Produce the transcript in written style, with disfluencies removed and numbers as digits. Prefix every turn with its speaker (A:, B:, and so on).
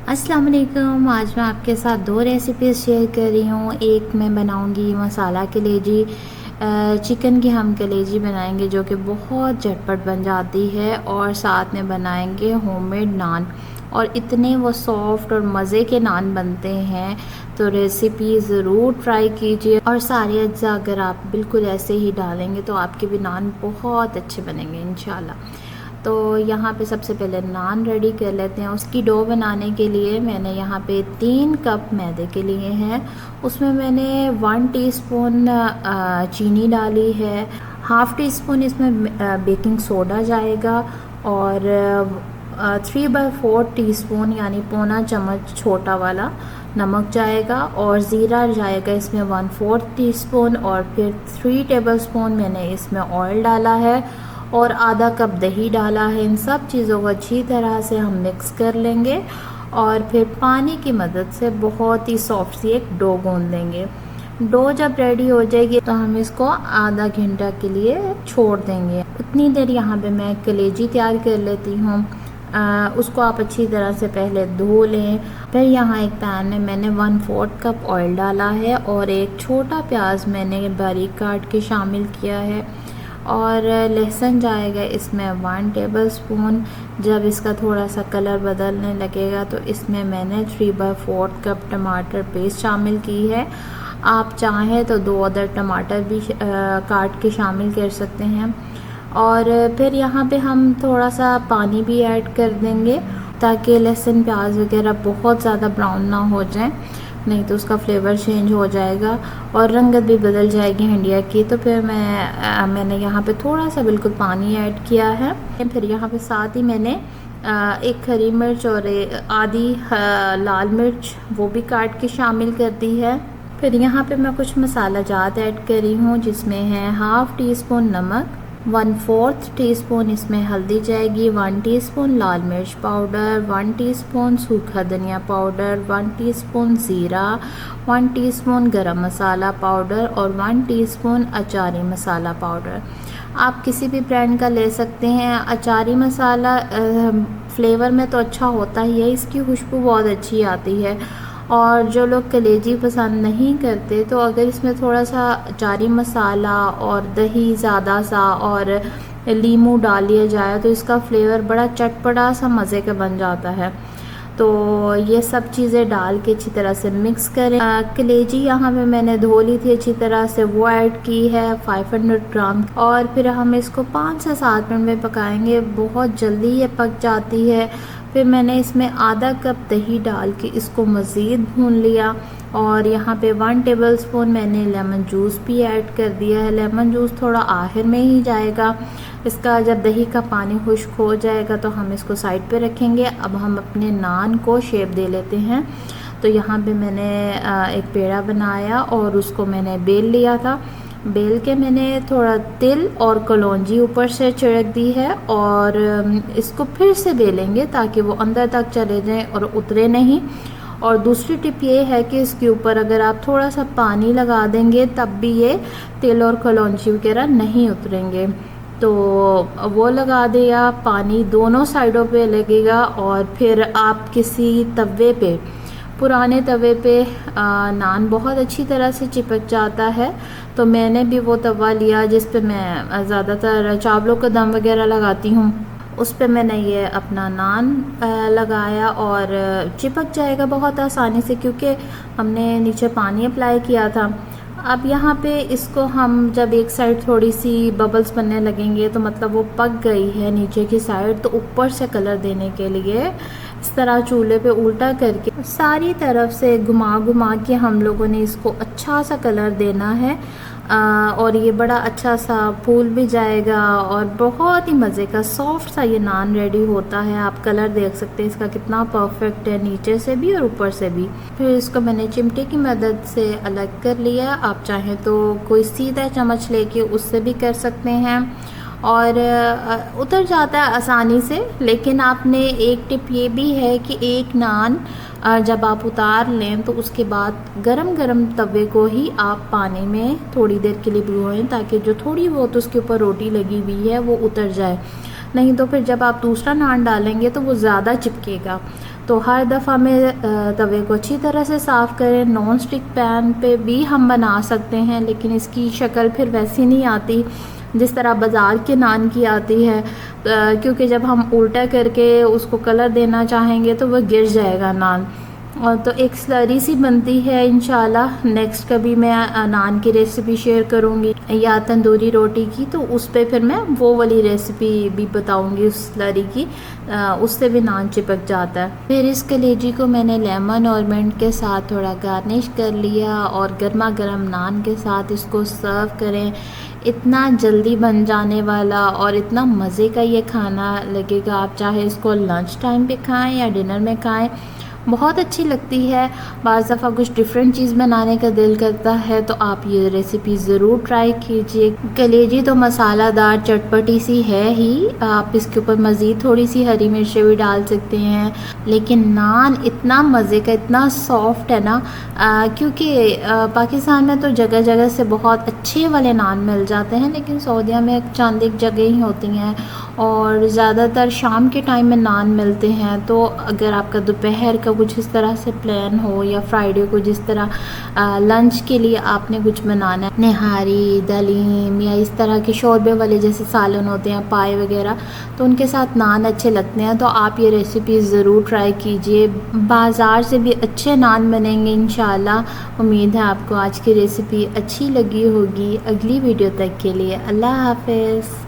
A: अस्सलाम वालेकुम। आज मैं आपके साथ दो रेसिपीज़ शेयर कर रही हूँ। एक मैं बनाऊँगी मसाला कलेजी, चिकन की हम कलेजी बनाएंगे जो कि बहुत झटपट बन जाती है, और साथ में बनाएंगे होममेड नान, और इतने वो सॉफ्ट और मज़े के नान बनते हैं। तो रेसिपी ज़रूर ट्राई कीजिए, और सारे अज्जा अगर आप बिल्कुल ऐसे ही डालेंगे तो आपके भी नान बहुत अच्छे बनेंगे इंशाल्लाह। तो यहाँ पे सबसे पहले नान रेडी कर लेते हैं। उसकी डो बनाने के लिए मैंने यहाँ पे 3 कप मैदे के लिए हैं। उसमें मैंने 1 टीस्पून चीनी डाली है, हाफ़ टी स्पून इसमें बेकिंग सोडा जाएगा, और 3/4 टीस्पून यानी पौना चम्मच छोटा वाला नमक जाएगा, और ज़ीरा जाएगा इसमें 1/4 टीस्पून, और फिर 3 टेबलस्पून मैंने इसमें ऑयल डाला है, और आधा कप दही डाला है। इन सब चीज़ों को अच्छी तरह से हम मिक्स कर लेंगे, और फिर पानी की मदद से बहुत ही सॉफ्ट सी एक डो गूंद लेंगे। डो जब रेडी हो जाएगी तो हम इसको आधा घंटा के लिए छोड़ देंगे। उतनी देर यहाँ पे मैं कलेजी तैयार कर लेती हूँ। उसको आप अच्छी तरह से पहले धो लें। फिर यहाँ एक पैन में मैंने 1/4 कप ऑयल डाला है, और एक छोटा प्याज मैंने बारीक काट के शामिल किया है, और लहसुन जाएगा इसमें 1 टेबलस्पून। जब इसका थोड़ा सा कलर बदलने लगेगा तो इसमें मैंने 3/4 कप टमाटर पेस्ट शामिल की है। आप चाहें तो 2 अदर टमाटर भी काट के शामिल कर सकते हैं। और फिर यहाँ पे हम थोड़ा सा पानी भी ऐड कर देंगे ताकि लहसुन प्याज वगैरह बहुत ज़्यादा ब्राउन ना हो जाए, नहीं तो उसका फ्लेवर चेंज हो जाएगा और रंगत भी बदल जाएगी हंडिया की। तो फिर मैंने यहाँ पे थोड़ा सा बिल्कुल पानी ऐड किया है। फिर यहाँ पे साथ ही मैंने एक हरी मिर्च और आधी लाल मिर्च वो भी काट के शामिल कर दी है। फिर यहाँ पे मैं कुछ मसाला जात ऐड कर रही हूँ, जिसमें है 1/2 टीस्पून नमक, 1/4 टीस्पून इसमें हल्दी जाएगी, 1 टीस्पून लाल मिर्च पाउडर, 1 टीस्पून सूखा धनिया पाउडर, 1 टीस्पून ज़ीरा, 1 टीस्पून गरम मसाला पाउडर, और 1 टीस्पून अचारी मसाला पाउडर। आप किसी भी ब्रांड का ले सकते हैं। अचारी मसाला फ्लेवर में तो अच्छा होता ही है, इसकी खुशबू बहुत अच्छी आती है। और जो लोग कलेजी पसंद नहीं करते तो अगर इसमें थोड़ा सा अचारी मसाला और दही ज़्यादा सा और लीमू डाल लिया जाए तो इसका फ्लेवर बड़ा चटपटा सा मज़े का बन जाता है। तो ये सब चीज़ें डाल के अच्छी तरह से मिक्स करें। कलेजी यहाँ पे मैंने धो ली थी अच्छी तरह से, वो ऐड की है 500 ग्राम, और फिर हम इसको 5 से 7 मिनट में पकाएंगे। बहुत जल्दी ये पक जाती है। फिर मैंने इसमें आधा कप दही डाल के इसको मज़ीद भून लिया, और यहाँ पे 1 टेबलस्पून मैंने लेमन जूस भी ऐड कर दिया है। लेमन जूस थोड़ा आखिर में ही जाएगा इसका। जब दही का पानी खुश्क हो जाएगा तो हम इसको साइड पे रखेंगे। अब हम अपने नान को शेप दे लेते हैं। तो यहाँ पे मैंने एक पेड़ा बनाया और उसको मैंने बेल लिया था। बेल के मैंने थोड़ा तिल और कलौंजी ऊपर से छिड़क दी है, और इसको फिर से बेलेंगे ताकि वो अंदर तक चले जाएं और उतरे नहीं। और दूसरी टिप ये है कि इसके ऊपर अगर आप थोड़ा सा पानी लगा देंगे तब भी ये तिल और कलौंजी वगैरह नहीं उतरेंगे। तो वो लगा दिया, पानी दोनों साइडों पे लगेगा, और फिर आप किसी तवे पे, पुराने तवे पे नान बहुत अच्छी तरह से चिपक जाता है। तो मैंने भी वो तवा लिया जिस पे मैं ज़्यादातर चावलों का दम वगैरह लगाती हूँ। उस पे मैंने ये अपना नान लगाया, और चिपक जाएगा बहुत आसानी से क्योंकि हमने नीचे पानी अप्लाई किया था। अब यहाँ पे इसको हम जब एक साइड थोड़ी सी बबल्स बनने लगेंगे तो मतलब वो पक गई है नीचे की साइड, तो ऊपर से कलर देने के लिए इस तरह चूल्हे पे उल्टा करके सारी तरफ से घुमा घुमा के हम लोगों ने इसको अच्छा सा कलर देना है। और ये बड़ा अच्छा सा फूल भी जाएगा, और बहुत ही मज़े का सॉफ्ट सा ये नान रेडी होता है। आप कलर देख सकते हैं इसका कितना परफेक्ट है, नीचे से भी और ऊपर से भी। फिर इसको मैंने चिमटे की मदद से अलग कर लिया। आप चाहें तो कोई सीधा चम्मच लेके उससे भी कर सकते हैं, और उतर जाता है आसानी से। लेकिन आपने एक टिप ये भी है कि एक नान जब आप उतार लें तो उसके बाद गरम गरम तवे को ही आप पानी में थोड़ी देर के लिए भिगोएं, ताकि जो थोड़ी बहुत उसके ऊपर रोटी लगी हुई है वो उतर जाए। नहीं तो फिर जब आप दूसरा नान डालेंगे तो वो ज़्यादा चिपकेगा। तो हर दफ़ा में तवे को अच्छी तरह से साफ़ करें। नॉन स्टिक पैन पे भी हम बना सकते हैं, लेकिन इसकी शक्ल फिर वैसी नहीं आती जिस तरह बाज़ार के नान की आती है, क्योंकि जब हम उल्टा करके उसको कलर देना चाहेंगे तो वह गिर जाएगा नान। और तो एक स्लरी सी बनती है। इंशाल्लाह नेक्स्ट कभी मैं नान की रेसिपी शेयर करूँगी या तंदूरी रोटी की, तो उस पर फिर मैं वो वाली रेसिपी भी बताऊँगी उस स्लरी की, उससे भी नान चिपक जाता है। फिर इस कलेजी को मैंने लेमन और मिंट के साथ थोड़ा गार्निश कर लिया और गर्मा गर्म नान के साथ इसको सर्व करें। इतना जल्दी बन जाने वाला और इतना मज़े का ये खाना लगेगा। आप चाहे इसको लंच टाइम पे खाएं या डिनर में खाएं, बहुत अच्छी लगती है। बाज़ दफ़ा कुछ डिफरेंट चीज़ बनाने का दिल करता है तो आप ये रेसिपी ज़रूर ट्राई कीजिए। कलेजी तो मसालादार चटपटी सी है ही, आप इसके ऊपर मज़ीद थोड़ी सी हरी मिर्चें भी डाल सकते हैं। लेकिन नान इतना मज़े का, इतना सॉफ्ट है ना, क्योंकि पाकिस्तान में तो जगह जगह से बहुत अच्छे वाले नान मिल जाते हैं, लेकिन सऊदीया में चंद एक जगह ही होती हैं और ज़्यादातर शाम के टाइम में नान मिलते हैं। तो अगर आपका दोपहर का कुछ इस तरह से प्लान हो या फ्राइडे को जिस तरह लंच के लिए आपने कुछ बनाना है, निहारी, दलीम या इस तरह के शोरबे वाले जैसे सालन होते हैं, पाए वगैरह, तो उनके साथ नान अच्छे लगते हैं। तो आप ये रेसिपी ज़रूर ट्राई कीजिए। बाज़ार से भी अच्छे नान बनेंगे इंशाल्लाह। उम्मीद है आपको आज की रेसिपी अच्छी लगी होगी। अगली वीडियो तक के लिए अल्लाह हाफ़िज़।